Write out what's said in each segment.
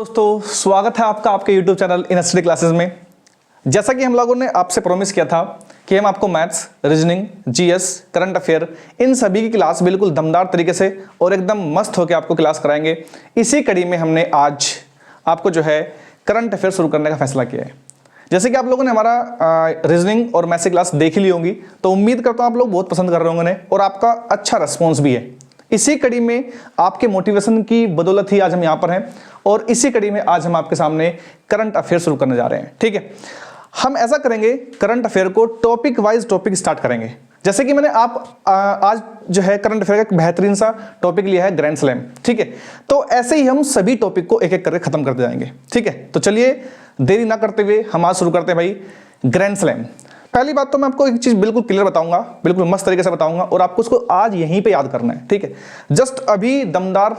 दोस्तों स्वागत है आपका आपके YouTube channel in study classes में। जैसा कि हम लोगों ने आपसे प्रॉमिस किया था कि हम आपको maths, reasoning, GS, current affair इन सभी की क्लास बिल्कुल दमदार तरीके से और एकदम मस्त होकर आपको क्लास कराएंगे। इसी कड़ी में हमने आज आपको जो है करंट अफेयर शुरू करने का फैसला किया है। जैसे कि आप लोगों ने हमारा रीजनिंग और मैथ्स की क्लास देख ली होंगी, तो उम्मीद करता हूँ आप लोग बहुत पसंद कर रहे होंगे और आपका अच्छा रिस्पॉन्स भी है। इसी कड़ी में आपके मोटिवेशन की बदौलत ही आज हम यहाँ पर हैं और इसी कड़ी में आज हम आपके सामने करंट अफेयर शुरू करने जा रहे हैं। ठीक है, हम ऐसा करेंगे, करंट अफेयर को टॉपिक वाइज टॉपिक स्टार्ट करेंगे। जैसे कि मैंने आज जो है करंट अफेयर का एक बेहतरीन सा टॉपिक लिया है, ग्रैंड स्लैम। ठीक है, तो ऐसे ही हम सभी टॉपिक को एक एक करके खत्म करते जाएंगे। ठीक है, तो चलिए देरी ना करते हुए हम आज शुरू करते हैं भाई ग्रैंड स्लैम। पहली बात तो मैं आपको एक चीज बिल्कुल क्लियर बताऊंगा, बिल्कुल मस्त तरीके से बताऊंगा और आपको उसको आज यहीं पे याद करना है। ठीक है, जस्ट अभी दमदार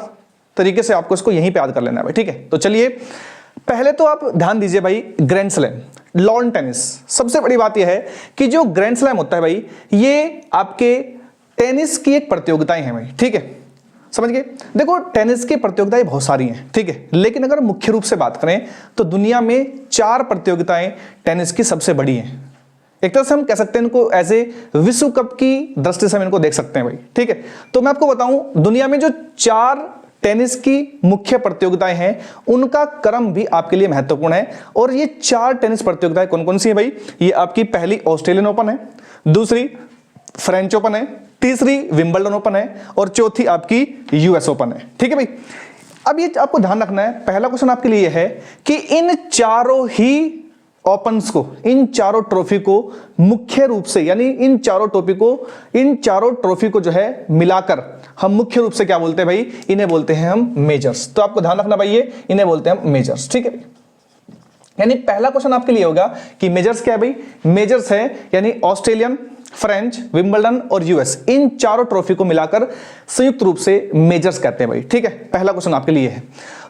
तरीके से आपको इसको यहीं पे याद कर लेना है भाई। ठीक है, तो चलिए पहले तो आप ध्यान दीजिए भाई, ग्रैंड स्लैम, लॉन टेनिस। सबसे बड़ी बात यह है कि जो ग्रैंड स्लैम होता है भाई, ये आपके टेनिस की एक प्रतियोगिताएं हैं भाई। ठीक है, समझ गए। देखो टेनिस की प्रतियोगिताएं बहुत सारी हैं, ठीक है, लेकिन अगर मुख्य रूप से बात करें तो दुनिया में 4 प्रतियोगिताएं टेनिस की सबसे बड़ी हैं। एक तरह से हम कह सकते हैं इनको एज ए विश्व कप की दृष्टि से हम इनको देख सकते हैं भाई। ठीक है, तो मैं आपको बताऊं दुनिया में जो 4 टेनिस की मुख्य प्रतियोगिताएं हैं उनका क्रम भी आपके लिए महत्वपूर्ण है। और ये 4 टेनिस प्रतियोगिताएं कौन कौन सी है भाई? ये आपकी पहली ऑस्ट्रेलियन ओपन है, दूसरी फ्रेंच ओपन है, तीसरी विंबलडन ओपन है और चौथी आपकी यूएस ओपन है। ठीक है भाई, अब ये आपको ध्यान रखना है, पहला क्वेश्चन आपके लिए है कि इन चारों ही ओपन्स को, इन चारों ट्रॉफी को मुख्य रूप से, यानी इन चारों ट्रॉफी को जो है मिलाकर हम मुख्य रूप से क्या बोलते हैं भाई? इन्हें बोलते हैं हम मेजर्स। तो आपको ध्यान रखना भाई, ये इन्हें बोलते हैं हम मेजर्स। ठीक है, यानी पहला क्वेश्चन आपके लिए होगा कि मेजर्स क्या है भाई? मेजर्स है यानी ऑस्ट्रेलियन, फ्रेंच, विंबलडन और यूएस, इन चारों ट्रॉफी को मिलाकर संयुक्त रूप से मेजर्स कहते हैं भाई। ठीक है, पहला क्वेश्चन आपके लिए है।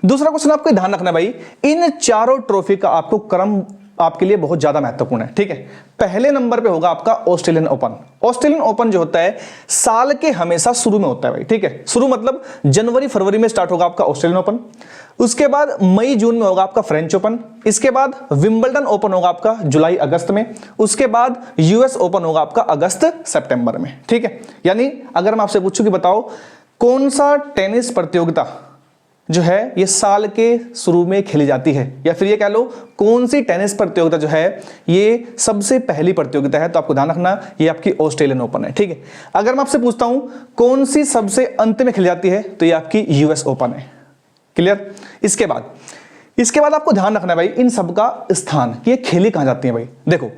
दूसरा क्वेश्चन आपको ध्यान रखना भाई, इन चारों ट्रॉफी का आपको क्रम आपके लिए बहुत ज्यादा महत्वपूर्ण है। ठीक है, पहले नंबर पे होगा आपका ऑस्ट्रेलियन ओपन। ऑस्ट्रेलियन ओपन जो होता है साल के हमेशा शुरू में होता है भाई। ठीक है, शुरू मतलब जनवरी फरवरी में स्टार्ट होगा आपका ऑस्ट्रेलियन ओपन, उसके बाद मई जून में होगा आपका फ्रेंच ओपन, इसके बाद विंबलडन ओपन होगा आपका जुलाई अगस्त में, उसके बाद यूएस ओपन होगा आपका अगस्त सितंबर में। ठीक है, यानी अगर मैं आपसे पूछूं कि बताओ कौन सा टेनिस प्रतियोगिता जो है ये साल के शुरू में खेली जाती है, या फिर ये कह लो कौन सी टेनिस प्रतियोगिता जो है ये सबसे पहली प्रतियोगिता है, तो आपको ध्यान रखना ये आपकी ऑस्ट्रेलियन ओपन है। ठीक है, अगर मैं आपसे पूछता हूं कौन सी सबसे अंत में खेली जाती है, तो ये आपकी यूएस ओपन है। क्लियर? इसके बाद आपको ध्यान रखना है भाई इन सबका स्थान, कि ये खेली कहां जाती है भाई। देखो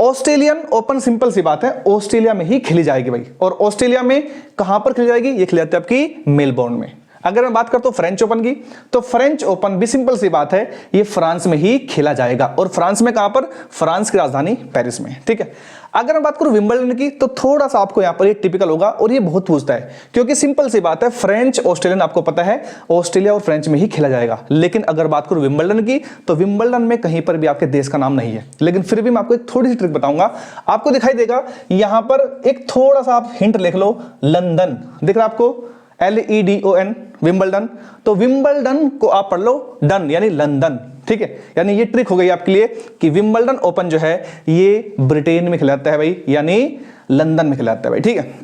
ऑस्ट्रेलियन ओपन सिंपल सी बात है, ऑस्ट्रेलिया में ही खेली जाएगी भाई। और ऑस्ट्रेलिया में कहां पर खेली जाएगी? ये खेली जाती है आपकी मेलबोर्न में। अगर मैं बात करता हूं फ्रेंच ओपन की, तो फ्रेंच ओपन भी सिंपल सी बात है, ये फ्रांस में ही खेला जाएगा। और फ्रांस में कहां पर? फ्रांस की राजधानी पेरिस में। ठीक है, अगर मैं बात करूं विंबलडन की, तो थोड़ा सा आपको यहां पर ये टिपिकल होगा और ये बहुत पूछता है, क्योंकि सिंपल सी बात है फ्रेंच ऑस्ट्रेलियन आपको पता है ऑस्ट्रेलिया और फ्रेंच में ही खेला जाएगा। लेकिन अगर बात करूं विंबलडन की, तो विंबलडन में कहीं पर भी आपके देश का नाम नहीं है। लेकिन फिर भी मैं आपको एक थोड़ी सी ट्रिक बताऊंगा, आपको दिखाई देगा यहां पर एक थोड़ा सा आप हिंट लिख लो, लंदन दिख रहा है आपको, LEDON, विंबलडन। तो विंबलडन को आप पढ़ लो डन, यानी लंदन। ठीक है, यानी ये ट्रिक हो गई आपके लिए कि विंबलडन ओपन जो है ये ब्रिटेन में खिलाता है भाई, यानी लंदन में खिलाता है भाई। ठीक है,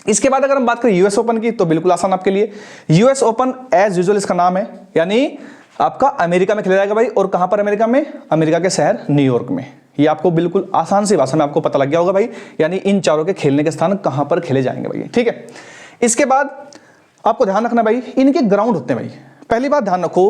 इसके बाद अगर हम बात करें यूएस ओपन की, तो बिल्कुल आसान आपके लिए, यूएस ओपन एज यूजुअल इसका नाम है, यानी आपका अमेरिका में खेला जाएगा भाई। और कहां पर अमेरिका में? अमेरिका के शहर न्यूयॉर्क में। ये आपको बिल्कुल आसान सी भाषा में आपको पता लग गया होगा भाई, यानी इन चारों के खेलने के स्थान कहां पर खेले जाएंगे भाई। ठीक है, इसके बाद आपको ध्यान रखना भाई इनके ग्राउंड होते हैं भाई। पहली बात ध्यान रखो,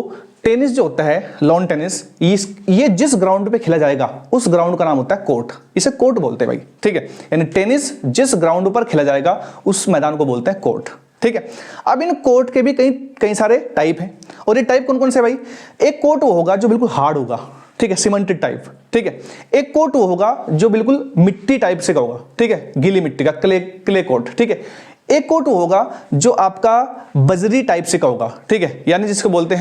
टेनिस जो होता है, लॉन टेनिस, ये जिस ग्राउंड पे खेला जाएगा उस ग्राउंड का नाम होता है कोर्ट। इसे कोर्ट बोलते हैं भाई। ठीक है, यानी टेनिस जिस ग्राउंड पर खेला जाएगा उस मैदान को बोलते हैं कोर्ट। ठीक है, अब इन कोर्ट के भी कई सारे टाइप हैं, और ये टाइप कौन कौन से भाई? एक कोर्ट वो होगा जो बिल्कुल हार्ड होगा, ठीक है, सीमेंटेड टाइप। ठीक है, एक कोर्ट वो होगा जो बिल्कुल मिट्टी टाइप से का होगा, ठीक है, गीली मिट्टी का, क्ले कोर्ट। ठीक है, एक कोर्ट वो होगा जो आपका बजरी टाइप से का होगा। ठीक है, यानी जिसको बोलते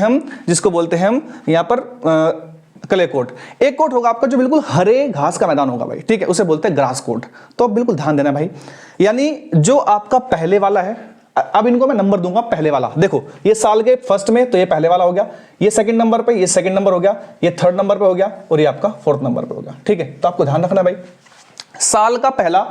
हैं हम यहां पर क्ले कोर्ट। एक कोर्ट होगा आपका जो बिल्कुल हरे घास का मैदान होगा भाई। ठीक है, उसे बोलते हैं ग्रास कोर्ट। तो आप बिल्कुल ध्यान देना भाई, यानी जो आपका पहले वाला है अब इनको मैं नंबर दूंगा पहले वाला, देखो ये साल के फर्स्ट में तो ये पहले वाला हो गया, ये सेकंड नंबर पे, ये सेकंड नंबर हो गया, ये थर्ड नंबर पे हो गया और ये आपका फोर्थ नंबर पे हो गया। ठीक है, तो आपको ध्यान रखना भाई, साल का पहला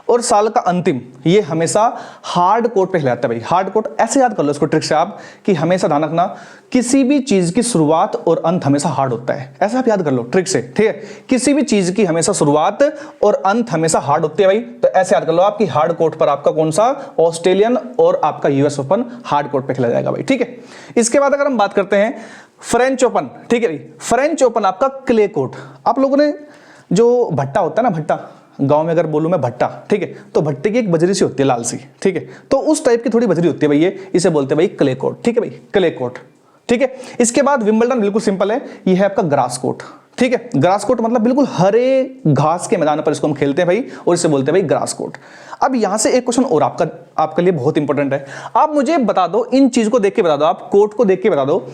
और साल का अंतिम ये हमेशा हार्ड कोड पे खिलाता है भाई। हार्ड कोड ऐसे याद कर लो इसको ट्रिक से आप, कि हमेशा ध्यान रखना किसी भी चीज की शुरुआत और अंत हमेशा हार्ड होता है, ऐसा आप याद कर लो ट्रिक से। ठीक है, किसी भी चीज की हमेशा शुरुआत और अंत हमेशा हार्ड होती है भाई, तो ऐसे याद कर लो आप कि हार्ड कोड पर आपका कौन सा, ऑस्ट्रेलियन और आपका यूएस ओपन हार्ड कोड पे खेला जाएगा भाई। ठीक है, इसके बाद अगर हम बात करते हैं फ्रेंच ओपन, ठीक है भाई, फ्रेंच ओपन आपका क्ले कोर्ट। आप लोगों ने जो भट्टा होता है ना, भट्टा गांव में अगर बोलूं मैं भट्टा, ठीक है, तो भट्टे की एक बजरी सी होती है लाल सी, ठीक है, तो उस टाइप की थोड़ी बजरी होती है भाई, ये इसे बोलते हैं भाई क्ले कोर्ट। ठीक है भाई, क्ले कोर्ट। ठीक है, इसके बाद विंबलडन बिल्कुल सिंपल है, ये है आपका ग्रास कोर्ट। ठीक है, ग्रास कोर्ट मतलब बिल्कुल हरे घास के मैदान पर इसको हम खेलते हैं भाई, और इसे बोलते हैं भाई ग्रास कोर्ट। अब यहां से एक क्वेश्चन और आपके लिए बहुत इंपॉर्टेंट है, आप मुझे बता दो, इन चीज को देख के बता दो, आप कोर्ट को देख के बता दो,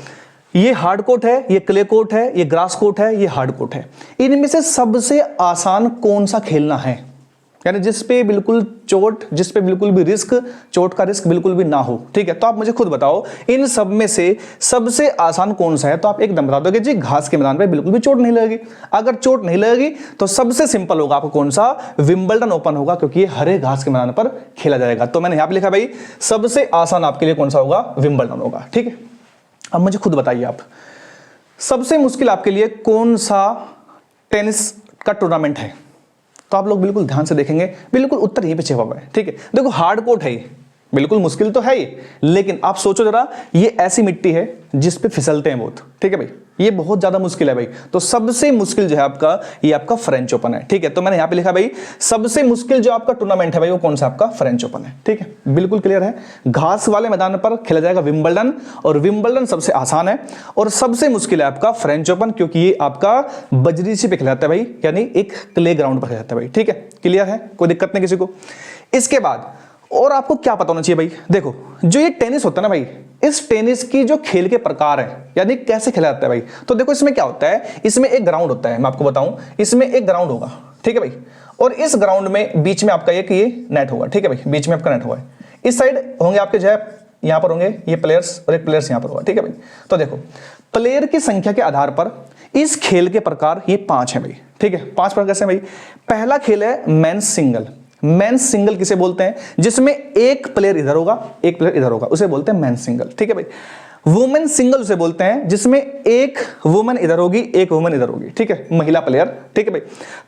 ये हार्ड कोर्ट है, ये क्ले कोर्ट है, ये ग्रास कोर्ट है, ये हार्ड कोर्ट है, इनमें से सबसे आसान कौन सा खेलना है, यानी जिस पे बिल्कुल चोट, जिस पे बिल्कुल भी रिस्क, चोट का रिस्क बिल्कुल भी ना हो। ठीक है, तो आप मुझे खुद बताओ इन सब में से सबसे आसान कौन सा है, तो आप एकदम बता दोगे जी घास के मैदान पे बिल्कुल भी चोट नहीं लगेगी। अगर चोट नहीं लगेगी तो सबसे सिंपल होगा आपको कौन सा, विंबलडन ओपन होगा, क्योंकि ये हरे घास के मैदान पर खेला जाएगा। तो मैंने यहां पर लिखा भाई सबसे आसान आपके लिए कौन सा होगा, विंबलडन होगा। ठीक है, अब मुझे खुद बताइए आप सबसे मुश्किल आपके लिए कौन सा टेनिस का टूर्नामेंट है, तो आप लोग बिल्कुल ध्यान से देखेंगे, बिल्कुल उत्तर यहीं पे छिपा हुआ है। ठीक है, देखो हार्ड कोर्ट है, बिल्कुल मुश्किल तो है ये, लेकिन आप सोचो जरा, ये ऐसी मिट्टी है जिस पे फिसलते हैं बहुत। ठीक है भाई, ये बहुत ज्यादा मुश्किल है भाई, तो सबसे मुश्किल जो है आपका, ये आपका फ्रेंच ओपन है। ठीक है, तो मैंने यहां पे लिखा भाई सबसे मुश्किल जो आपका टूर्नामेंट है भाई, वो कौन सा आपका, फ्रेंच ओपन है। ठीक है, बिल्कुल क्लियर है, घास वाले मैदान पर खेला जाएगा विंबलडन, और विंबलडन सबसे आसान है, और सबसे मुश्किल है आपका फ्रेंच ओपन, क्योंकि ये आपका बजरी से पे खिलाता है भाई, यानी एक क्ले ग्राउंड पर खिलाता है भाई। ठीक है, क्लियर है, कोई दिक्कत नहीं किसी को। इसके बाद और आपको क्या पता होना चाहिए भाई, देखो जो ये टेनिस होता है ना भाई, इस टेनिस की जो खेल के प्रकार है, यानी कैसे खेला जाता है भाई, तो देखो इसमें क्या होता है, इसमें एक ग्राउंड होता है, मैं आपको बताऊं, इसमें एक ग्राउंड होगा। ठीक है भाई, और इस ग्राउंड में बीच में आपका ये नेट होगा। ठीक है भाई, बीच में आपका नेट होगा, इस साइड होंगे आपके जो है, यहां पर होंगे ये प्लेयर्स और एक प्लेयर्स यहां पर होगा। ठीक है भाई, तो देखो प्लेयर की संख्या के आधार पर इस खेल के प्रकार ये 5 है भाई। ठीक है, 5 प्रकार कैसे भाई, पहला खेल है मेंस सिंगल। मेंस सिंगल किसे बोलते हैं, जिसमें एक प्लेयर इधर होगा, एक प्लेयर इधर होगा, उसे बोलते हैं मेंस सिंगल। ठीक है भाई, वुमेन सिंगल उसे बोलते हैं जिसमें एक वुमेन इधर होगी, एक वुमेन इधर होगी। ठीक है, महिला प्लेयर। ठीक है भाई,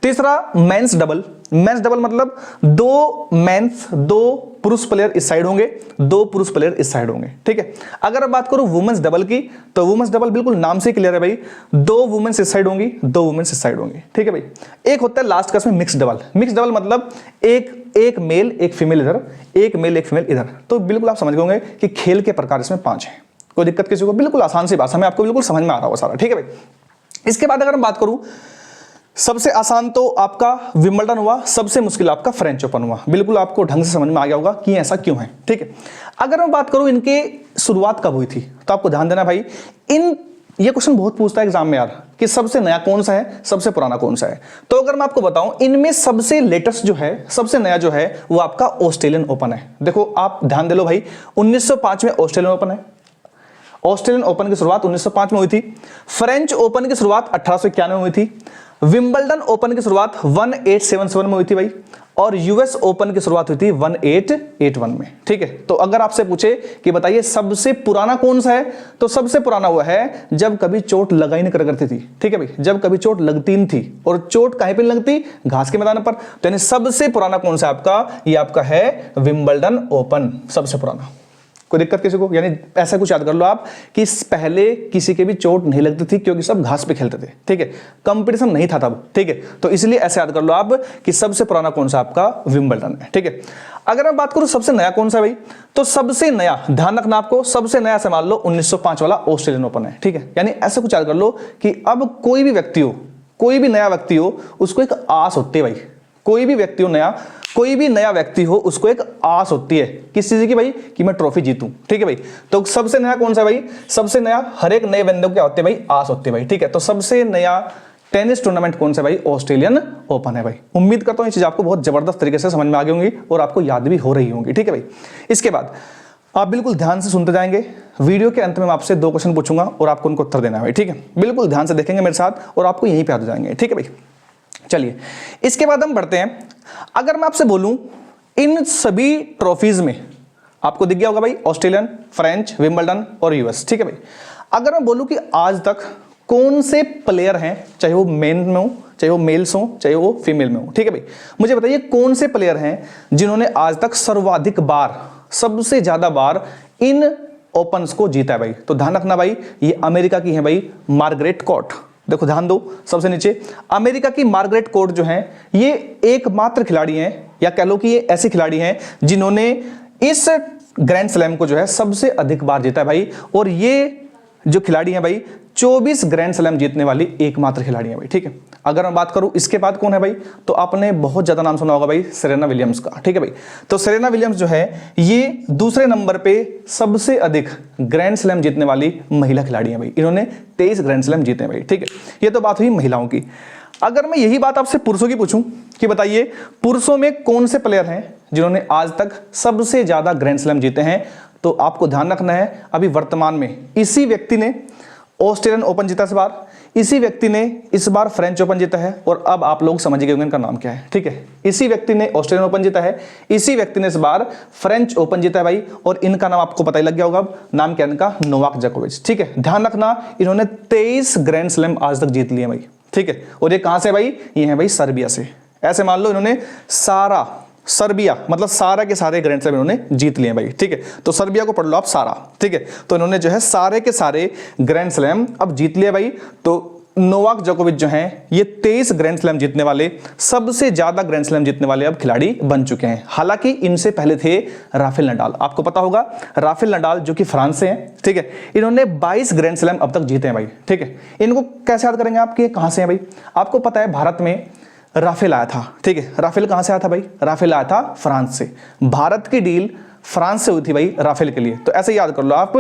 तीसरा मेंस डबल। मेंस डबल मतलब 2 मेंस, 2 पुरुष प्लेयर इस साइड होंगे, 2 पुरुष प्लेयर इस साइड होंगे। ठीक है, अगर बात करूं वुमेन्स डबल की, तो वुमेन्स डबल बिल्कुल नाम से क्लियर है भाई, 2 वुमेन्स इस साइड होंगी, 2 वुमेन्स इस साइड होंगी। ठीक है भाई, एक होता है लास्ट का इसमें मिक्स डबल। मिक्स डबल मतलब एक मेल एक फीमेल इधर, एक मेल एक फीमेल इधर। तो बिल्कुल आप समझ गए कि खेल के प्रकार इसमें 5 हैं, कोई दिक्कत किसी को, बिल्कुल आसान सी भाषा में आपको बिल्कुल समझ में आ रहा होगा सारा। ठीक है भाई, इसके बाद अगर मैं बात करूं, सबसे आसान तो आपका विंबलडन हुआ, सबसे मुश्किल आपका फ्रेंच ओपन हुआ। बिल्कुल आपको ढंग से समझ में आ गया होगा कि ऐसा क्यों है। ठीक है, अगर मैं बात करूं इनके शुरुआत कब हुई थी, तो आपको ध्यान देना भाई, ये क्वेश्चन बहुत पूछता है एग्जाम में यार, कि सबसे नया कौन सा है, सबसे पुराना कौन सा है। तो अगर मैं आपको बताऊं, इनमें सबसे लेटेस्ट जो है, सबसे नया जो है, वो आपका ऑस्ट्रेलियन ओपन है। देखो आप ध्यान दे लो भाई, 1905 में ऑस्ट्रेलियन ओपन है। ऑस्ट्रेलियन ओपन की शुरुआत 1905 में हुई थी। फ्रेंच ओपन की शुरुआत 1891 में हुई थी। विंबलडन ओपन की शुरुआत 1877 में हुई थी भाई, और यूएस ओपन की शुरुआत हुई थी 1881 में। ठीक है, तो अगर आपसे पूछे कि बताइए सबसे पुराना कौन सा है, तो सबसे पुराना हुआ है जब कभी चोट लगा ही नहीं करती थी। ठीक है भाई, जब कभी चोट लगती नहीं थी, और चोट कहीं पे लगती, घास के मैदान पर। तो यानी सबसे पुराना कौन सा आपका, ये आपका है विंबलडन ओपन, सबसे पुराना। कोई दिक्कत किसी को, यानी ऐसा कुछ याद कर लो आप कि पहले किसी के भी चोट नहीं लगती थी, क्योंकि सब घास पे खेलते थे। ठीक है, कंपटीशन नहीं था तब। ठीक है, तो इसलिए ऐसे याद कर लो आप कि सबसे पुराना कौन सा आपका विंबलडन है। ठीक है, अगर मैं बात करूं सबसे नया कौन सा भाई, तो सबसे नया, ध्यान रखना आपको, सबसे नया से मान लो 1905 वाला ऑस्ट्रेलियन ओपन है। ठीक है, यानी ऐसा कुछ याद कर लो कि अब कोई भी व्यक्ति हो, कोई भी नया व्यक्ति हो, उसको एक आस होती है भाई, कोई भी व्यक्ति हो नया, कोई भी नया व्यक्ति हो, उसको एक आस होती है किस चीज की भाई, कि मैं ट्रॉफी जीतूं। ठीक है भाई, तो सबसे नया कौन सा भाई, सबसे नया, हर एक नए बंदे को क्या होते हैं भाई, आस होती है भाई। ठीक है, तो सबसे नया टेनिस टूर्नामेंट कौन सा भाई, ऑस्ट्रेलियन ओपन है भाई। उम्मीद करता हूं ये चीज आपको बहुत जबरदस्त तरीके से समझ में आ गई होंगी और आपको याद भी हो रही होंगी। ठीक है भाई, इसके बाद आप बिल्कुल ध्यान से सुनते जाएंगे। वीडियो के अंत में मैं आपसे 2 क्वेश्चन पूछूंगा और आपको उनको उत्तर देना है भाई, ठीक है। बिल्कुल ध्यान से देखेंगे मेरे साथ और आपको यहीं पे आ जाएंगे, ठीक है भाई। चलिए इसके बाद हम बढ़ते हैं। अगर मैं आपसे बोलूं इन सभी ट्रॉफीज में, आपको दिख गया होगा भाई ऑस्ट्रेलियन, फ्रेंच, विंबलडन और यूएस, ठीक है भाई। अगर मैं बोलूं कि आज तक कौन से प्लेयर हैं, चाहे वो मेन में हो, चाहे वो मेल्स हो, चाहे वो फीमेल में हो, ठीक है भाई, मुझे बताइए कौन से प्लेयर हैं जिन्होंने आज तक सर्वाधिक बार, सबसे ज्यादा बार इन ओपन्स को जीता है भाई। तो ध्यान रखना भाई, ये अमेरिका की है भाई मार्गरेट कोर्ट। देखो ध्यान दो, सबसे नीचे अमेरिका की मार्गरेट कोर्ट जो है, ये एकमात्र खिलाड़ी हैं, या कह लो कि ये ऐसे खिलाड़ी हैं जिन्होंने इस ग्रैंड स्लैम को जो है सबसे अधिक बार जीता है भाई। और ये जो खिलाड़ी हैं भाई 24 ग्रैंड स्लैम जीतने वाली एकमात्र खिलाड़ी हैं भाई, ठीक है। अगर मैं बात करूं इसके बाद कौन है भाई, तो आपने बहुत ज्यादा नाम सुना होगा भाई सेरेना विलियम्स का, ठीक है भाई। तो सेरेना विलियम्स जो है ये दूसरे नंबर पे सबसे अधिक ग्रैंड स्लैम जीतने वाली महिला खिलाड़ी है भाई। इन्होंने 23 ग्रैंड स्लैम जीते हैं भाई, ठीक है। ये तो बात हुई महिलाओं की। अगर मैं यही बात आपसे पुरुषों की पूछूं कि बताइए पुरुषों में कौन से प्लेयर हैं जिन्होंने आज तक सबसे ज्यादा ग्रैंड स्लैम जीते हैं, तो आपको ध्यान रखना है अभी वर्तमान में इसी व्यक्ति ने ऑस्ट्रेलियन ओपन जीता इस बार, इसी व्यक्ति ने इस बार फ्रेंच ओपन जीता है, और अब आप लोग समझ गए होंगे इनका नाम क्या है, ठीक है। इसी व्यक्ति ने ऑस्ट्रेलियन ओपन जीता है, इसी व्यक्ति ने इस बार फ्रेंच ओपन जीता है भाई, और इनका नाम आपको पता ही लग गया होगा, नाम क्या है इनका, नोवाक जोकोविच, ठीक है। ध्यान रखना इन्होंने 23 ग्रैंड स्लैम आज तक जीत लिए भाई, ठीक है। और ये कहां से भाई, ये है भाई सर्बिया से। ऐसे मान लो इन्होंने सारा सर्बिया मतलब सारा के सारे ग्रैंड स्लैम इन्होंने जीत लिए भाई, ठीक है। तो सर्बिया को पढ़ लो आप सारा, ठीक है। तो इन्होंने जो है सारे के सारे ग्रैंड स्लैम अब जीत लिए भाई। तो नोवाक जोकोविच जो हैं ये 23 ग्रैंड स्लैम जीतने वाले, सबसे ज्यादा ग्रैंड स्लैम जीतने वाले अब खिलाड़ी बन चुके हैं। हालांकि इनसे पहले थे राफेल नडाल, आपको पता होगा राफेल नडाल जो कि फ्रांस से हैं, ठीक है। इन्होंने 22 ग्रैंड स्लैम अब तक जीते हैं भाई, ठीक है। इनको कैसे याद करेंगे आप कि कहां से हैं भाई, आपको पता है भारत में राफेल आया था, ठीक है। राफेल कहां से आया था भाई, राफेल आया था फ्रांस से। भारत की डील फ्रांस से हुई थी भाई राफेल के लिए। तो ऐसे याद कर लो आप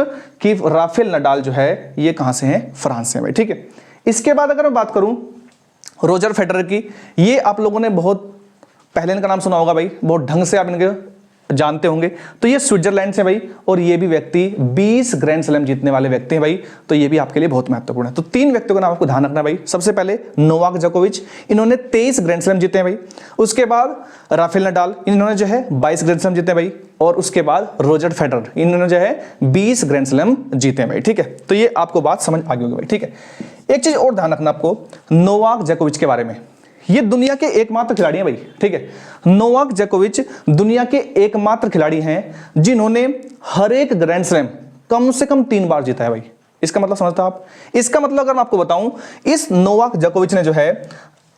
कि राफेल नडाल जो है ये कहां से हैं, फ्रांस से भाई, ठीक है। इसके बाद अगर मैं बात करूं रोजर फेडरर की, ये आप लोगों ने बहुत पहले इनका नाम सुना होगा भाई, बहुत ढंग से आप इनके जानते होंगे। तो ये स्विट्जरलैंड से भाई, और ये भी व्यक्ति 20 ग्रैंड स्लैम जीतने वाले व्यक्ति हैं भाई। तो ये भी आपके लिए बहुत महत्वपूर्ण है। तो 3 व्यक्तियों का नाम आपको ध्यान रखना भाई। सबसे पहले नोवाक जोकोविच, इन्होंने 23 ग्रैंड स्लैम जीते हैं भाई। उसके बाद राफेल नडाल, इन्होंने जो है 22 ग्रैंड स्लैम जीते हैं भाई। और उसके बाद रोजर फेडरर, इन्होंने जो है 20 ग्रैंड स्लैम जीते हैं भाई, ठीक है। तो ये आपको बात समझ आ गई होगी भाई, ठीक है। एक चीज और ध्यान रखना आपको नोवाक जोकोविच के बारे में, ये दुनिया के एकमात्र खिलाड़ी हैं भाई, ठीक है। नोवाक जोकोविच दुनिया के एकमात्र खिलाड़ी हैं जिन्होंने हर एक ग्रैंड स्लैम कम से कम 3 बार जीता है भाई। इसका मतलब समझते हो आप, इसका मतलब अगर मैं आपको बताऊं, इस नोवाक जोकोविच ने जो है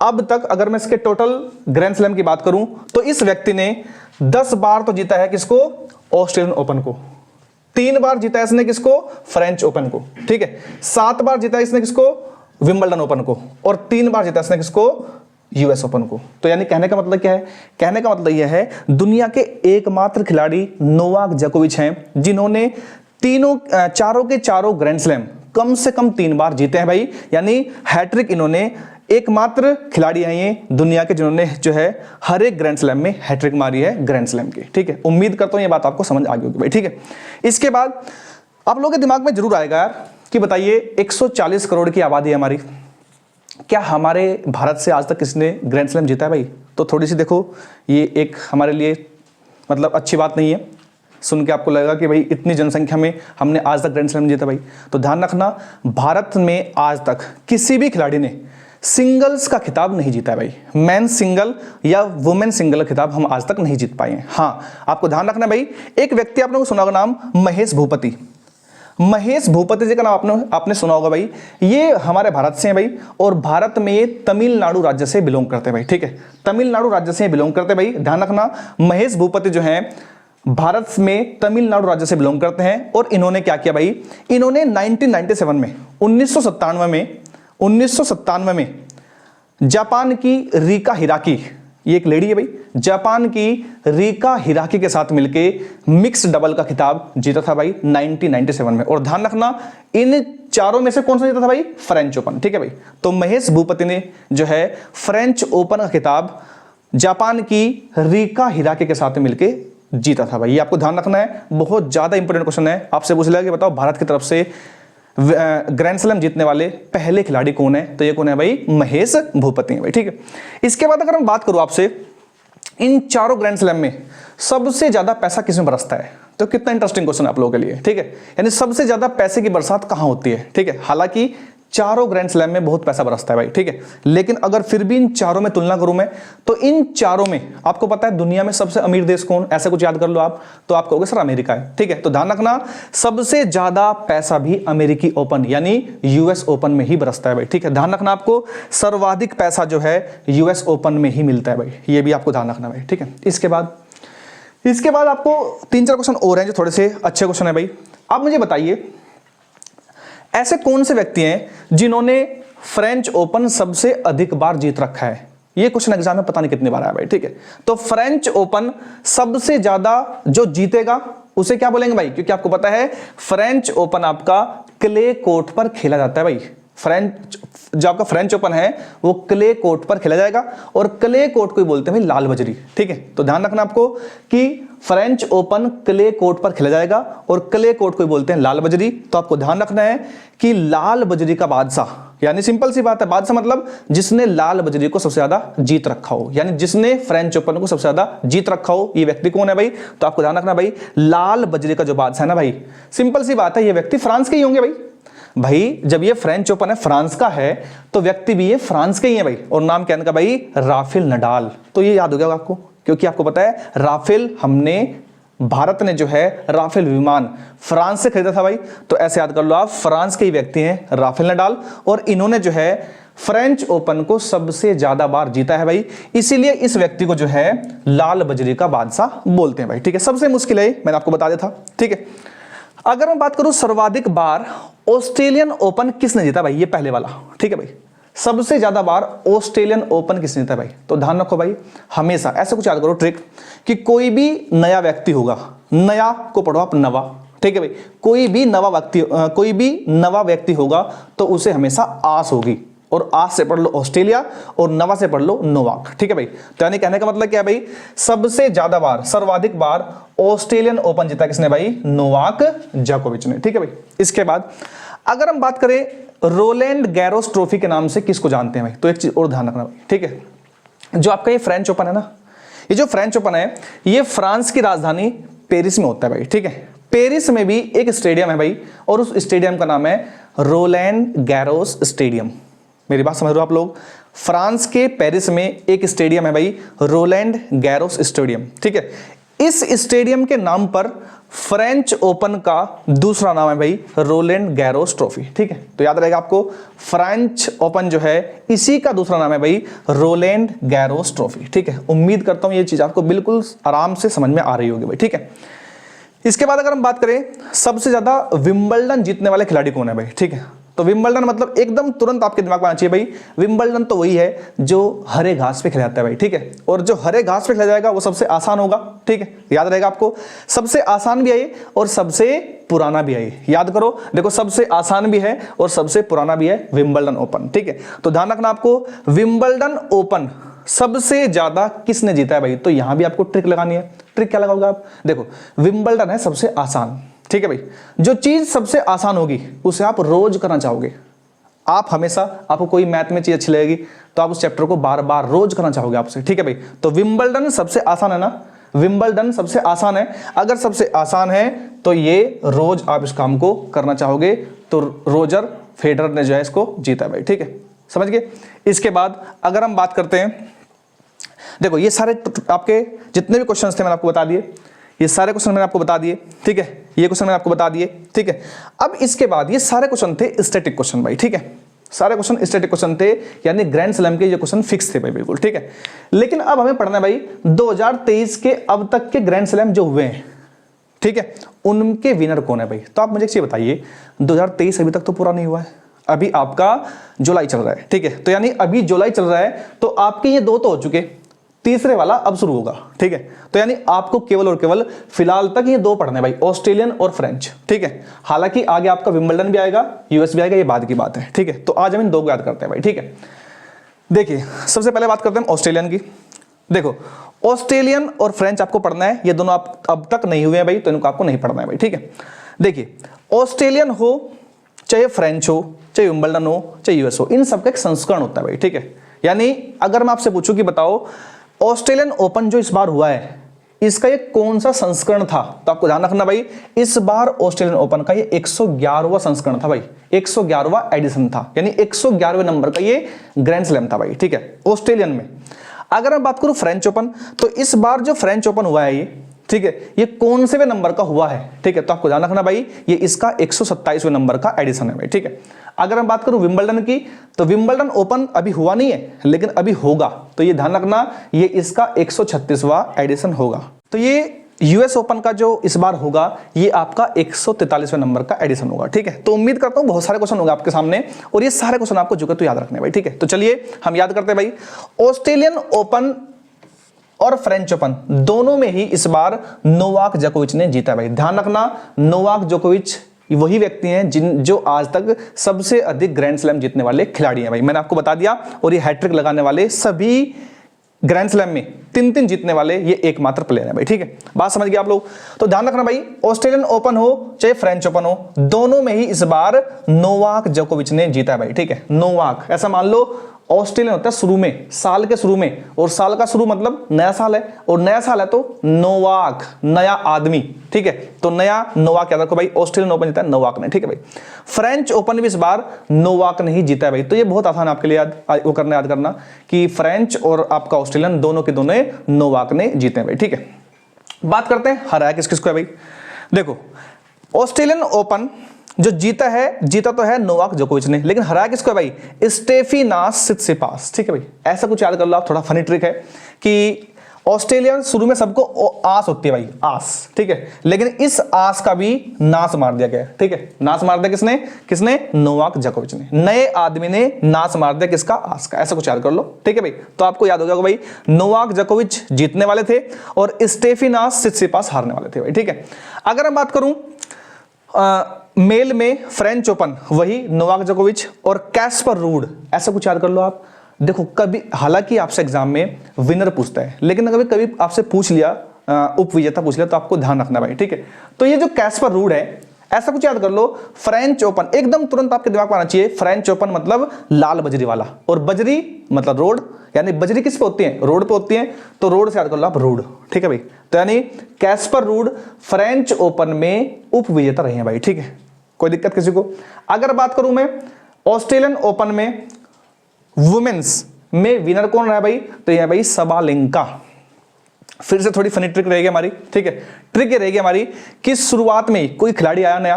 अब तक, अगर मैं इसके टोटल ग्रैंड स्लैम की बात करूं, तो इस व्यक्ति ने 10 बार तो जीता है किसको, ऑस्ट्रेलियन ओपन को। 3 बार जीता है इसने किसको, फ्रेंच ओपन को, ठीक है। 7 बार जीता है इसने किसको, विंबलडन ओपन को। और 3 बार जीता है इसने किसको, यूएस ओपन को। तो यानी कहने का मतलब क्या है, कहने का मतलब यह है दुनिया के एकमात्र खिलाड़ी नोवाक जोकोविच हैं जिन्होंने चारों के चारों ग्रैंड स्लैम कम से कम 3 बार जीते हैं भाई। यानी हैट्रिक इन्होंने, एकमात्र खिलाड़ी हैं ये दुनिया के जिन्होंने जो है हर एक ग्रैंड स्लैम में हैट्रिक मारी है ग्रैंड स्लैम की, ठीक है। उम्मीद करता हूं ये बात आपको समझ आ गई होगी भाई, ठीक है। इसके बाद आप लोगों के दिमाग में जरूर आएगा यार कि बताइए 140 करोड़ की आबादी है हमारी, क्या हमारे भारत से आज तक किसने ग्रैंड स्लैम जीता है भाई। तो थोड़ी सी देखो, ये एक हमारे लिए मतलब अच्छी बात नहीं है, सुन के आपको लगेगा कि भाई इतनी जनसंख्या में हमने आज तक ग्रैंड स्लैम जीता भाई। तो ध्यान रखना, भारत में आज तक किसी भी खिलाड़ी ने सिंगल्स का खिताब नहीं जीता है भाई। मैन सिंगल या वुमेन सिंगल का खिताब हम आज तक नहीं जीत पाए हैं। हाँ, आपको ध्यान रखना भाई, एक व्यक्ति आपने को सुना होगा नाम, महेश भूपति। महेश भूपति जी का नाम आपने सुना होगा भाई। ये हमारे भारत से हैं भाई, और भारत में ये तमिलनाडु राज्य से बिलोंग करते हैं भाई, ठीक है। तमिलनाडु राज्य से बिलोंग करते हैं भाई। ध्यान रखना, महेश भूपति जो हैं भारत में तमिलनाडु राज्य से बिलोंग करते हैं। और इन्होंने क्या किया भाई, इन्होंने 1997 में 1997 में जापान की रिका हिराकी, ये एक लेडी है भाई, जापान की रिका हिराकी के साथ मिलके मिक्स डबल का खिताब जीता था भाई 1997 में। और ध्यान रखना, इन चारों में से कौन सा जीता था भाई, फ्रेंच ओपन, ठीक है भाई। तो महेश भूपति ने जो है फ्रेंच ओपन का खिताब जापान की रिका हिराकी के साथ मिलके जीता था भाई। ये आपको ध्यान रखना है, बहुत ज़्यादा इंपॉर्टेंट क्वेश्चन है। आपसे पूछ लिया कि बताओ भारत की तरफ से ग्रैंड स्लैम जीतने वाले पहले खिलाड़ी कौन है, तो ये कौन है भाई, महेश भूपति है भाई, ठीक है। इसके बाद अगर मैं बात करूं आपसे, इन चारों ग्रैंड स्लैम में सबसे ज्यादा पैसा किसमें बरसता है, तो कितना इंटरेस्टिंग क्वेश्चन है आप लोगों के लिए, ठीक है। यानी सबसे ज्यादा पैसे की बरसात कहां होती है, ठीक है। हालांकि चारों ग्रैंड स्लैम में बहुत पैसा बरसता है भाई, ठीक है, लेकिन अगर फिर भी इन चारों में तुलना करूं मैं, तो इन चारों में आपको पता है दुनिया में सबसे अमीर देश कौन, ऐसा कुछ याद कर लो आप, तो आप कहोगे सर अमेरिका है, ठीक है। तो ध्यान रखना, सबसे ज्यादा पैसा भी अमेरिकी ओपन यानी यूएस ओपन में ही बरसता है भाई, ठीक है। ध्यान रखना, आपको सर्वाधिक पैसा जो है यूएस ओपन में ही मिलता है भाई, ये भी आपको ध्यान रखना भाई, ठीक है। इसके बाद आपको 3-4 क्वेश्चन और हैं जो थोड़े से अच्छे क्वेश्चन है भाई। आप मुझे बताइए, ऐसे कौन से व्यक्ति हैं जिन्होंने फ्रेंच ओपन सबसे अधिक बार जीत रखा है। ये क्वेश्चन एग्जाम में पता नहीं कितनी बार आया भाई, ठीक है। तो फ्रेंच ओपन सबसे ज्यादा जो जीतेगा उसे क्या बोलेंगे भाई, क्योंकि आपको पता है फ्रेंच ओपन आपका क्ले कोर्ट पर खेला जाता है भाई। जो आपका फ्रेंच ओपन है वो क्ले कोर्ट पर खेला जाएगा, और क्ले कोर्ट को बोलते हैं भाई लाल बजरी, ठीक है। तो ध्यान रखना आपको कि फ्रेंच ओपन क्ले कोर्ट पर खेला जाएगा और क्ले कोर्ट को बोलते हैं लाल बजरी। तो आपको ध्यान रखना है कि लाल बजरी का बादशाह, यानी सिंपल सी बात है, बादशाह मतलब जिसने लाल बजरी को सबसे ज्यादा जीत रखा हो, यानी जिसने फ्रेंच ओपन को सबसे ज्यादा जीत रखा हो, ये व्यक्ति कौन है भाई। तो आपको ध्यान रखना भाई, लाल बजरी का जो बादशाह है ना भाई, सिंपल सी बात है, ये व्यक्ति फ्रांस के ही होंगे भाई। जब ये फ्रेंच ओपन है फ्रांस का है, तो व्यक्ति भी ये फ्रांस के ही है भाई, और नाम क्या है इनका भाई, राफेल नडाल। तो ये याद हो गया आपको, क्योंकि आपको पता है राफेल भारत ने जो है राफेल विमान फ्रांस से खरीदा था भाई। तो ऐसे याद कर लो आप, फ्रांस के ही व्यक्ति हैं राफेल नडाल, और इन्होंने जो है फ्रेंच ओपन को सबसे ज्यादा बार जीता है भाई। इसीलिए इस व्यक्ति को जो है लाल बजरी का बादशाह बोलते हैं भाई, ठीक है। सबसे मुश्किल है, मैंने आपको बता दिया था, ठीक है। अगर मैं बात करूं सर्वाधिक बार ऑस्ट्रेलियन ओपन किसने जीता भाई, ये पहले वाला, ठीक है भाई। सबसे ज्यादा बार ऑस्ट्रेलियन ओपन किसने जीता भाई, तो ध्यान रखो भाई, हमेशा ऐसे कुछ याद करो ट्रिक, कि कोई भी नया व्यक्ति होगा, नया को पढ़ो आप नवा, ठीक है भाई। कोई भी नवा व्यक्ति होगा तो उसे हमेशा आस होगी, और आस से पढ़ लो ऑस्ट्रेलिया और नवा से पढ़ लो नोवाक, ठीक है भाई। तो यानी कहने का मतलब क्या है भाई, सबसे ज्यादा बार, सर्वाधिक बार ऑस्ट्रेलियन ओपन जीता किसने भाई, नोवाक जोकोविच ने, ठीक है भाई। इसके बाद अगर हम बात करें रोलैंड गैरोस ट्रॉफी के नाम से किसको जानते हैं भाई, तो एक चीज और ध्यान रखना भाई, ठीक है। जो आपका ये फ्रेंच ओपन है ना, ये जो फ्रेंच ओपन है ये फ्रांस की राजधानी पेरिस में होता है भाई, ठीक है। पेरिस में भी एक स्टेडियम है भाई, और उस स्टेडियम का नाम है रोलैंड गैरोस स्टेडियम। मेरी बात समझ रहे हो आप लोग, फ्रांस के पेरिस में एक स्टेडियम है भाई, रोलैंड गैरोस स्टेडियम, ठीक है। इस स्टेडियम के नाम पर फ्रेंच ओपन का दूसरा नाम है भाई रोलैंड गैरोस ट्रॉफी, ठीक है। तो याद रहेगा आपको, फ्रेंच ओपन जो है इसी का दूसरा नाम है भाई रोलैंड गैरोस ट्रॉफी, ठीक है। उम्मीद करता हूं ये चीज आपको बिल्कुल आराम से समझ में आ रही होगी भाई, ठीक है। इसके बाद अगर हम बात करें सबसे ज्यादा विंबलडन जीतने वाले खिलाड़ी कौन है भाई, ठीक है। तो विंबलडन मतलब एकदम तुरंत आपके दिमाग में आना चाहिए भाई, विंबलडन तो वही है जो हरे घास पे खिलाता है भाई, ठीक है। और जो हरे घास पे खिलाया जाएगा वो सबसे आसान होगा, ठीक है। याद रहेगा आपको, सबसे आसान भी है और सबसे पुराना भी है। याद करो, देखो सबसे आसान भी है और सबसे पुराना भी है विंबलडन ओपन, ठीक है। तो ध्यान रखना आपको, विंबलडन ओपन सबसे ज्यादा किसने जीता है भाई, तो यहां भी आपको ट्रिक लगानी है। ट्रिक क्या लगाओगे आप, देखो विंबलडन है सबसे आसान, ठीक है भाई। जो चीज सबसे आसान होगी उसे आप रोज करना चाहोगे। आप हमेशा, आपको कोई मैथ में चीज अच्छी लगेगी तो आप उस चैप्टर को बार बार रोज करना चाहोगे आपसे, ठीक है भाई। तो विंबलडन सबसे आसान है ना, विंबलडन सबसे आसान है। अगर सबसे आसान है तो ये रोज आप इस काम को करना चाहोगे, तो रोजर फेडरर ने जो है इसको जीता भाई, ठीक है, समझ गए। इसके बाद अगर हम बात करते हैं, देखो ये सारे आपके जितने भी क्वेश्चन थे मैंने आपको बता दिए, ये सारे क्वेश्चन मैंने आपको बता दिए, ठीक है। ये क्वेश्चन मैंने आपको बता दिए, ठीक है। अब इसके बाद ये सारे क्वेश्चन थे स्टैटिक क्वेश्चन भाई, ठीक है। सारे क्वेश्चन स्टैटिक क्वेश्चन थे, यानी ग्रैंड स्लैम के ये क्वेश्चन फिक्स थे भाई, बिल्कुल, ठीक है। लेकिन अब हमें पढ़ना है भाई 2023 के अब तक के ग्रैंड स्लैम जो हुए हैं, ठीक है, उनके विनर कौन है भाई। तो आप मुझे एक चीज बताइए, 2023 अभी तक तो पूरा नहीं हुआ है, अभी आपका जुलाई चल रहा है, ठीक है। तो यानी अभी जुलाई चल रहा है, तो आपके ये 2 तो हो चुके, तीसरे वाला अब शुरू होगा, ठीक है। तो यानी आपको केवल और केवल फिलहाल तक ये 2 पढ़ने भाई, ऑस्ट्रेलियन और फ्रेंच, ठीक है। हालांकि आगे आपका विंबलडन भी आएगा, यूएस भी आएगा, ये बाद की बात है, ठीक है। तो आज हम इन 2 को याद करते हैं भाई, ठीक है। देखिए सबसे पहले बात करते हैं ऑस्ट्रेलियन की। देखो ऑस्ट्रेलियन और फ्रेंच आपको पढ़ना है, ये दोनों आप अब तक नहीं हुए हैं भाई, तो इनको आपको नहीं पढ़ना है भाई, ठीक है। देखिए ऑस्ट्रेलियन हो चाहे फ्रेंच हो चाहे विंबलडन हो चाहे यूएस हो, इन सबका एक संस्करण होता है भाई, ठीक है। यानी अगर मैं आपसे पूछूं कि बताओ ऑस्ट्रेलियन ओपन जो इस बार हुआ है इसका ये कौन सा संस्करण था, तो आपको ध्यान रखना भाई इस बार ऑस्ट्रेलियन ओपन का ये 111वां संस्करण था भाई, 111वां एडिशन था, यानी 111वें नंबर का ये ग्रैंड स्लैम था भाई, ठीक है, ऑस्ट्रेलियन में। अगर मैं बात करूं फ्रेंच ओपन, तो इस बार जो फ्रेंच ओपन हुआ है ये, ठीक है, ये कौन से नंबर का हुआ है, ठीक है, तो आपको ध्यान रखना भाई ये इसका 127वें नंबर का एडिशन है भाई, ठीक है। अगर मैं बात करूं विंबलडन की, तो विंबलडन ओपन अभी हुआ नहीं है लेकिन अभी होगा, तो ये ध्यान रखना ये इसका 136वां एडिशन होगा। तो ये यूएस ओपन का जो इस बार होगा ये आपका 143वें नंबर का एडिशन होगा, ठीक है। तो उम्मीद करता हूं बहुत सारे क्वेश्चन होंगे आपके सामने और ये सारे क्वेश्चन आपको जो तो याद रखने भाई, ठीक है। तो चलिए हम याद करते हैं भाई, ऑस्ट्रेलियन ओपन और फ्रेंच ओपन दोनों में ही इस बार नोवाक जोकोविच ने जीता भाई। ध्यान रखना नोवाक जोकोविच वही व्यक्ति हैं जो आज तक सबसे अधिक ग्रैंड स्लैम जीतने वाले खिलाड़ी हैं भाई, मैंने आपको बता दिया। और ये हैट्रिक लगाने वाले सभी ग्रैंड स्लैम में 3-3 जीतने वाले ये एकमात्र प्लेयर है भाई, ठीक है। बात समझ गए आप लोग। तो ध्यान रखना भाई ऑस्ट्रेलियन ओपन हो चाहे फ्रेंच ओपन हो, दोनों में ही इस बार नोवाक जोकोविच ने जीता है भाई, ठीक है। नोवाक ऐसा मान लो ऑस्ट्रेलियन होता है शुरू में, साल के शुरू में, और साल का शुरू मतलब नया साल है, और नया साल है तो नोवाक नया आदमी, ठीक है। तो नया नोवाक याद रखो भाई, ऑस्ट्रेलियन ओपन जीता है नोवाक ने, ठीक है भाई। फ्रेंच ओपन भी इस बार नोवाक ने ही जीता है भाई, तो ये बहुत आसान आपके लिए याद करना कि फ्रेंच और आपका ऑस्ट्रेलियन दोनों के दोनों नोवाक ने जीते हैं भाई, ठीक है। बात करते हैं हराया किस किसको है भाई। देखो ऑस्ट्रेलियन ओपन जो जीता तो है नोवाक जोकोविच ने, लेकिन हराया किसको है भाई, स्टेफिनास सित्सिपास, ठीक है भाई। ऐसा कुछ याद कर लो आप, थोड़ा फनी ट्रिक है कि ऑस्ट्रेलिया शुरू में सबको आस होती है भाई, आस, ठीक है, लेकिन इस आस का भी नाश मार दिया गया, ठीक है। नाश मार दिया किसने नोवाक जोकोविच ने, नए आदमी ने नाश मार दिया किसका, आस का। ऐसा कुछ याद कर लो, ठीक है भाई। तो आपको याद हो जाएगा भाई नोवाक जोकोविच जीतने वाले थे और स्टेफिनास सित्सिपास हारने वाले थे भाई, ठीक है। अगर मैं बात करूं मेल में फ्रेंच ओपन वही नोवाक जोकोविच और कैस्पर रूड, ऐसा कुछ याद कर लो आप। देखो कभी हालांकि आपसे एग्जाम में विनर पूछता है, लेकिन कभी कभी आपसे पूछ लिया उपविजेता पूछ लिया, तो आपको ध्यान रखना भाई, ठीक है। तो ये जो कैस्पर रूड है ऐसा कुछ याद कर लो, फ्रेंच ओपन एकदम तुरंत आपके दिमाग में आना चाहिए, फ्रेंच ओपन मतलब लाल बजरी वाला, और बजरी मतलब रोड, यानी बजरी किस पे होती है, रोड पे होती है, तो रोड से याद कर लो आप रूड, ठीक है भाई। तो यानी कैस्पर रूड फ्रेंच ओपन में उपविजेता रहे हैं भाई, ठीक है, कोई दिक्कत किसी को। अगर बात करूं मैं ऑस्ट्रेलियन ओपन में वुमेन्स में विनर कौन रहा भाई, तो यह भाई सबालेंका। फिर से थोड़ी फनी ट्रिक रहेगी हमारी, ठीक है। ट्रिक ये रहेगी हमारी कि शुरुआत में कोई खिलाड़ी आया नया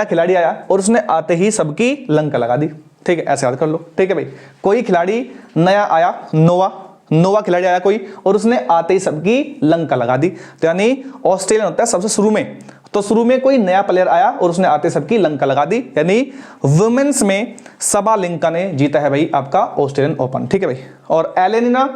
खिलाड़ी आया और उसने आते ही सबकी लंका लगा दी, ठीक है, ऐसे याद कर लो, ठीक है भाई। कोई खिलाड़ी नया आया, नोवा खिलाड़ी आया कोई, और उसने आते ही सबकी लंका लगा दी, तो यानी ऑस्ट्रेलियन होता है सबसे शुरू में, तो शुरू में कोई नया प्लेयर आया और उसने आते सबकी लंका लगा दी, यानी वुमेन्स में सबालेंका ने जीता है भाई आपका ऑस्ट्रेलियन ओपन, ठीक है भाई। और एलेना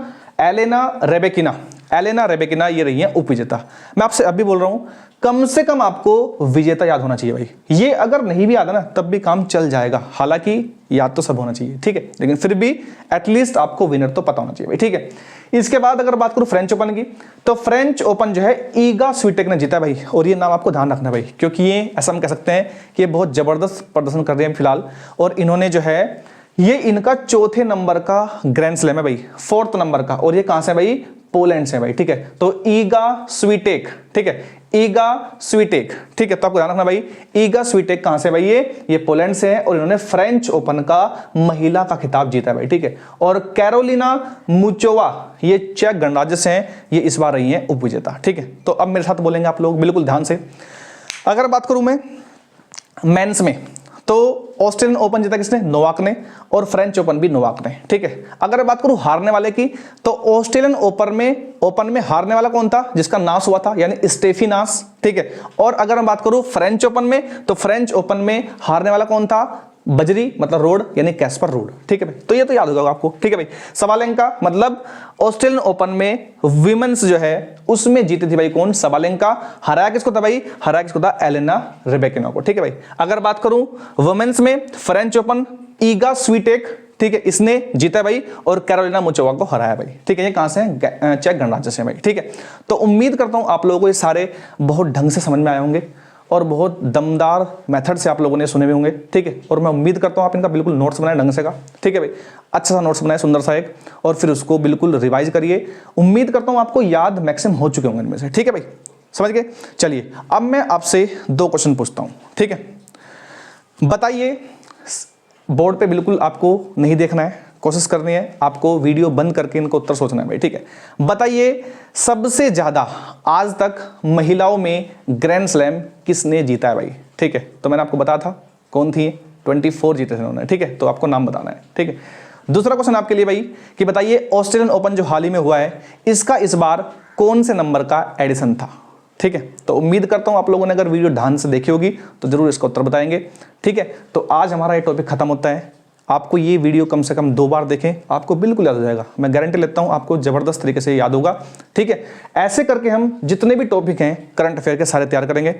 रेबेकिना ये रही है उपविजेता। मैं आपसे अभी बोल रहा हूं कम से कम आपको विजेता याद होना चाहिए भाई, ये अगर नहीं भी याद है ना तब भी काम चल जाएगा, हालांकि याद तो सब होना चाहिए, ठीक है, लेकिन फिर भी एटलीस्ट आपको विनर तो पता होना चाहिए भाई, ठीक है। इसके बाद अगर बात करूं फ्रेंच ओपन की, तो फ्रेंच ओपन जो है ईगा स्वीटेक ने जीता भाई, और ये नाम आपको ध्यान रखना भाई, क्योंकि ये ऐसा हम कह सकते हैं कि ये बहुत जबरदस्त प्रदर्शन कर रहे हैं फिलहाल, और इन्होंने जो है ये इनका चौथे नंबर का ग्रैंड स्लैम है भाई, 4th नंबर का, और ये कहां से भाई, पोलैंड से भाई, ठीक है। तो ईगा स्वीटेक, ठीक है, ईगा स्वीटेक, ठीक है। तो आपको ध्यान रखना भाई ईगा स्वीटेक कहां से भाई, ये पोलैंड से है, और इन्होंने फ्रेंच ओपन का महिला का खिताब जीता है भाई, ठीक है। और कैरोलिना मुचोवा ये चेक गणराज्य से हैं, ये इस बार रही हैं उपविजेता, ठीक है। तो अब मेरे साथ बोलेंगे आप लोग बिल्कुल ध्यान से। अगर बात करूं मैं मेंस में, तो ऑस्ट्रेलियन ओपन जीता किसने, नोवाक ने, और फ्रेंच ओपन भी नोवाक ने, ठीक है। अगर बात करूं हारने वाले की, तो ऑस्ट्रेलियन ओपन में हारने वाला कौन था, जिसका नाश हुआ था, यानी स्टेफिनास, ठीक है। और अगर मैं बात करूं फ्रेंच ओपन में, तो फ्रेंच ओपन में हारने वाला कौन था, बजरी मतलब रोड, यानी कैस्पर रूड, ठीक है भाई। तो ये तो याद होगा आपको, ठीक है भाई। सबालेंका मतलब ऑस्ट्रेलियन ओपन में विमेंस जो है उसमें जीती थी भाई कौन, सबालेंका। हराया किसको था भाई, हराया किसको था, एलेना रेबेकिना को, ठीक है भाई। अगर बात करूं वुमेन्स में फ्रेंच ओपन ईगा स्वीटेक, ठीक है, इसने जीता भाई और कैरोलिना मुचोवा को हराया भाई। ठीक है, ये कहां से है? चेक गणराज्य से भाई। ठीक है, तो उम्मीद करता हूं आप लोगों को ये सारे बहुत ढंग से समझ में आए होंगे और बहुत दमदार मेथड से आप लोगों ने सुने भी होंगे। ठीक है, और मैं उम्मीद करता हूं आप इनका बिल्कुल नोट्स बनाए ढंग से का। ठीक है भाई, अच्छा सा नोट्स बनाए सुंदर सा एक, और फिर उसको बिल्कुल रिवाइज करिए। उम्मीद करता हूं आपको याद मैक्सिमम हो चुके होंगे इनमें से। ठीक है भाई, समझ गए? चलिए अब मैं आपसे 2 क्वेश्चन पूछता हूं। ठीक है, बताइए, बोर्ड पे बिल्कुल आपको नहीं देखना है, कोशिश करनी है आपको वीडियो बंद करके इनको उत्तर सोचना है भाई। ठीक है, बताइए सबसे ज्यादा आज तक महिलाओं में ग्रैंड स्लैम किसने जीता है भाई? ठीक है, तो मैंने आपको बताया था कौन थी, 24 जीते थे उन्होंने। ठीक है, तो आपको नाम बताना है। ठीक है, दूसरा क्वेश्चन आपके लिए भाई कि बताइए ऑस्ट्रेलियन ओपन जो हाल ही में हुआ है, इसका इस बार कौन से नंबर का एडिशन था? ठीक है, तो उम्मीद करता हूं आप लोगों ने अगर वीडियो ध्यान से देखी होगी तो जरूर इसका उत्तर बताएंगे। ठीक है, तो आज हमारा ये टॉपिक खत्म होता है। आपको ये वीडियो कम से कम 2 बार देखें, आपको बिल्कुल याद हो जाएगा। मैं गारंटी लेता हूं आपको जबरदस्त तरीके से याद होगा। ठीक है, ऐसे करके हम जितने भी टॉपिक हैं करंट अफेयर के सारे तैयार करेंगे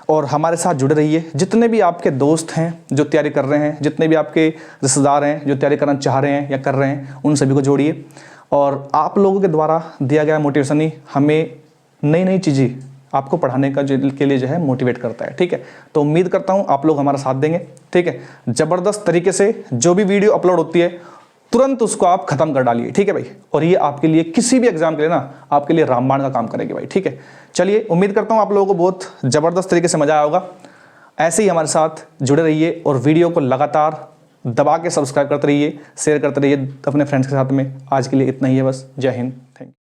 और हमारे साथ जुड़े रहिए। जितने भी आपके दोस्त हैं जो तैयारी कर रहे हैं, जितने भी आपके रिश्तेदार हैं जो तैयारी करना चाह रहे हैं या कर रहे हैं, उन सभी को जोड़िए। और आप लोगों के द्वारा दिया गया मोटिवेशन ही हमें नई नई चीज़ें आपको पढ़ाने का के लिए जो है मोटिवेट करता है। ठीक है, तो उम्मीद करता हूं आप लोग हमारा साथ देंगे। ठीक है, जबरदस्त तरीके से जो भी वीडियो अपलोड होती है तुरंत उसको आप खत्म कर डालिए। ठीक है भाई, और ये आपके लिए किसी भी एग्जाम के लिए ना आपके लिए रामबाण का काम करेगी भाई। ठीक है, चलिए उम्मीद करता हूं आप लोगों को बहुत जबरदस्त तरीके से मजा आया होगा। ऐसे ही हमारे साथ जुड़े रहिए और वीडियो को लगातार दबा के सब्सक्राइब करते रहिए, शेयर करते रहिए अपने फ्रेंड्स के साथ में। आज के लिए इतना ही है बस। जय हिंद, थैंक यू।